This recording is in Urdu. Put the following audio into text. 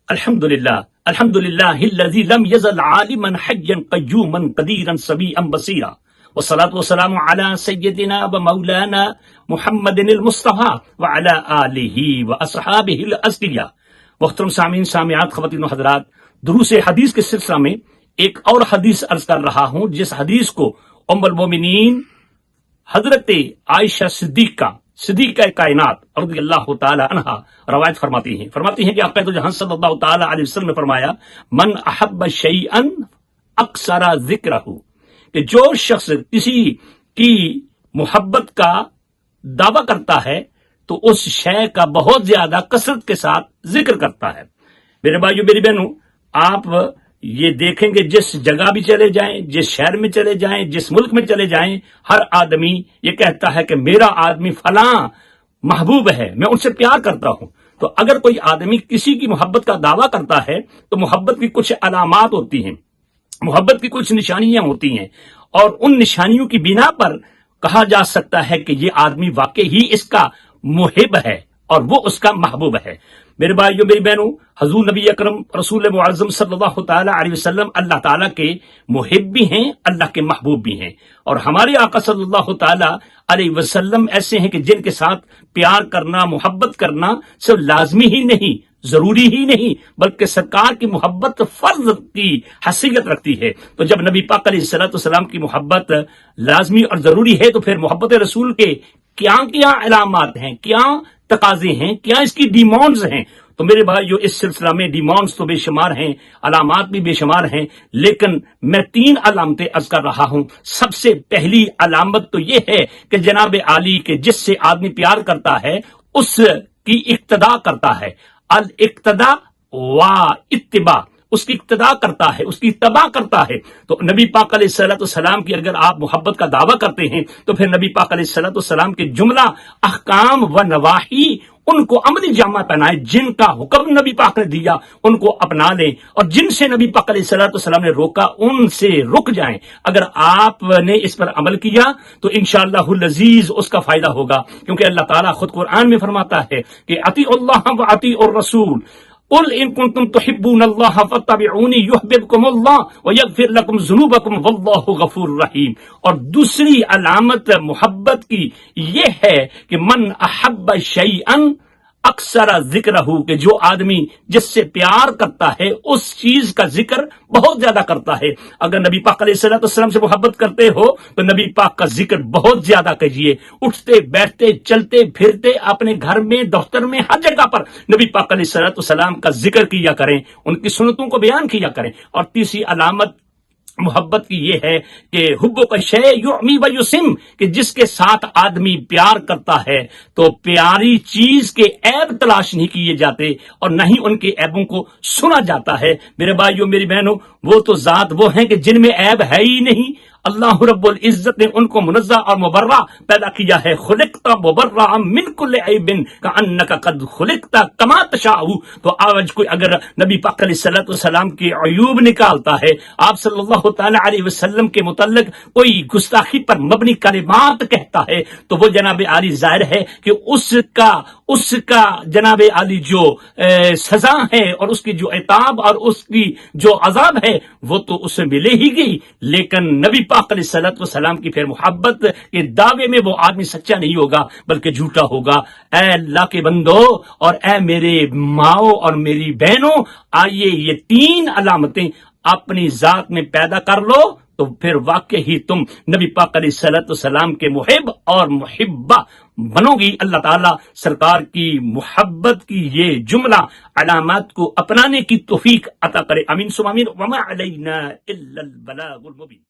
الحمد للہ الذی لم یزل عالما حیا قیوما قدیرا سمیعا بصیرا والصلاة والسلام علی سیدنا و مولانا محمد المصطفیٰ وعلی آلہ واصحابہ الاصفیاء۔ محترم سامعین، سامعات، خواتین و حضرات، دروس حدیث کے سلسلہ میں ایک اور حدیث عرض کر رہا ہوں، جس حدیث کو ام المومنین حضرت عائشہ صدیقہ کائنات رضی اللہ تعالی عنہا روایت فرماتی ہیں کہ آپ تو جہاں صلی اللہ تعالی علیہ وسلم نے فرمایا، من احب شیئا اکثر ذکرہ، کہ جو شخص کسی کی محبت کا دعویٰ کرتا ہے تو اس شے کا بہت زیادہ کثرت کے ساتھ ذکر کرتا ہے۔ میرے بھائیو، میری بہنوں، آپ یہ دیکھیں گے جس جگہ بھی چلے جائیں، جس شہر میں چلے جائیں، جس ملک میں چلے جائیں، ہر آدمی یہ کہتا ہے کہ میرا آدمی فلاں محبوب ہے، میں ان سے پیار کرتا ہوں۔ تو اگر کوئی آدمی کسی کی محبت کا دعویٰ کرتا ہے تو محبت کی کچھ علامات ہوتی ہیں، محبت کی کچھ نشانیاں ہوتی ہیں، اور ان نشانیوں کی بنا پر کہا جا سکتا ہے کہ یہ آدمی واقعی ہی اس کا محب ہے اور وہ اس کا محبوب ہے۔ میرے بھائیو، میری بہنوں، حضور نبی اکرم رسول معظم صلی اللہ تعالی علیہ وسلم اللہ تعالیٰ کے محب بھی ہیں، اللہ کے محبوب بھی ہیں، اور ہمارے آقا صلی اللہ تعالی علیہ وسلم ایسے ہیں کہ جن کے ساتھ پیار کرنا، محبت کرنا صرف لازمی ہی نہیں، ضروری ہی نہیں، بلکہ سرکار کی محبت فرض کی حیثیت رکھتی ہے۔ تو جب نبی پاک علیہ السلام کی محبت لازمی اور ضروری ہے تو پھر محبت رسول کے کیا کیا علامات ہیں، کیا تقاضے ہیں، کیا اس کی ڈیمانڈز ہیں۔ تو میرے بھائیو، اس سلسلہ میں ڈیمانڈز تو بے شمار ہیں، علامات بھی بے شمار ہیں، لیکن میں 3 علامتیں عرض کر رہا ہوں۔ سب سے پہلی علامت تو یہ ہے کہ جناب عالی کے جس سے آدمی پیار کرتا ہے اس کی اقتداء کرتا ہے، الاقتداء و اتباع، اس کی اقتداء کرتا ہے، اس کی اتباع کرتا ہے۔ تو نبی پاک علیہ السلام کی اگر آپ محبت کا دعویٰ کرتے ہیں تو پھر نبی پاک علیہ السلام کے جملہ احکام و نواہی ان کو عملی جامہ پہنائے، جن کا حکم نبی پاک نے دیا ان کو اپنا لیں، اور جن سے نبی پاک علیہ السلام نے روکا ان سے رک جائیں۔ اگر آپ نے اس پر عمل کیا تو انشاءاللہ العزیز اس کا فائدہ ہوگا، کیونکہ اللہ تعالیٰ خود قرآن میں فرماتا ہے کہ اطیعوا اللہ و اطیعوا الرسول، قل ان کنتم تحبون اللہ فاتبعونی یحببکم اللہ ویغفر لکم ذنوبکم واللہ غفور رحیم۔ اور دوسری علامت محبت کی یہ ہے کہ من احب شیئا اکثر ذکرہ، کہ جو آدمی جس سے پیار کرتا ہے اس چیز کا ذکر بہت زیادہ کرتا ہے۔ اگر نبی پاک علیہ السلام سے محبت کرتے ہو تو نبی پاک کا ذکر بہت زیادہ کیجیے، اٹھتے بیٹھتے چلتے پھرتے اپنے گھر میں، دفتر میں، ہر جگہ پر نبی پاک علیہ السلام کا ذکر کیا کریں، ان کی سنتوں کو بیان کیا کریں۔ اور تیسری علامت محبت کی یہ ہے کہ حب کا شے یعمی و یسم، کہ جس کے ساتھ آدمی پیار کرتا ہے تو پیاری چیز کے عیب تلاش نہیں کیے جاتے اور نہ ہی ان کے عیبوں کو سنا جاتا ہے۔ میرے بھائیو، میری بہنوں، وہ تو ذات وہ ہیں کہ جن میں عیب ہے ہی نہیں۔ اللہ رب العزت نے ان کو منزہ اور مبرہ پیدا کیا ہے۔ خلقت مبرأ من کل عیب کأنک قد خلقت کما تشاء۔ تو آج کوئی اگر نبی پاک علیہ السلام کے عیوب نکالتا ہے، آپ صلی اللہ تعالی علیہ وسلم کے متعلق کوئی گستاخی پر مبنی کلمات کہتا ہے، تو وہ جناب عالی ظاہر ہے کہ اس کا جناب عالی جو سزا ہے اور اس کی جو عتاب اور اس کی جو عذاب ہے وہ تو اسے ملے ہی گئی، لیکن نبی پاک علیہ السلام کی پھر محبت کے دعوے میں وہ آدمی سچا نہیں ہوگا بلکہ جھوٹا ہوگا۔ اے اللہ کے بندو اور اے میرے ماؤں اور میری بہنوں، آئیے یہ 3 علامتیں اپنی ذات میں پیدا کر لو تو پھر واقعی ہی تم نبی پاک علیہ السلام کے محب اور محبہ بنو گی۔ اللہ تعالیٰ سرکار کی محبت کی یہ جملہ علامات کو اپنانے کی توفیق عطا کرے، آمین ثم آمین۔ وما علینا الا البلاغ المبین۔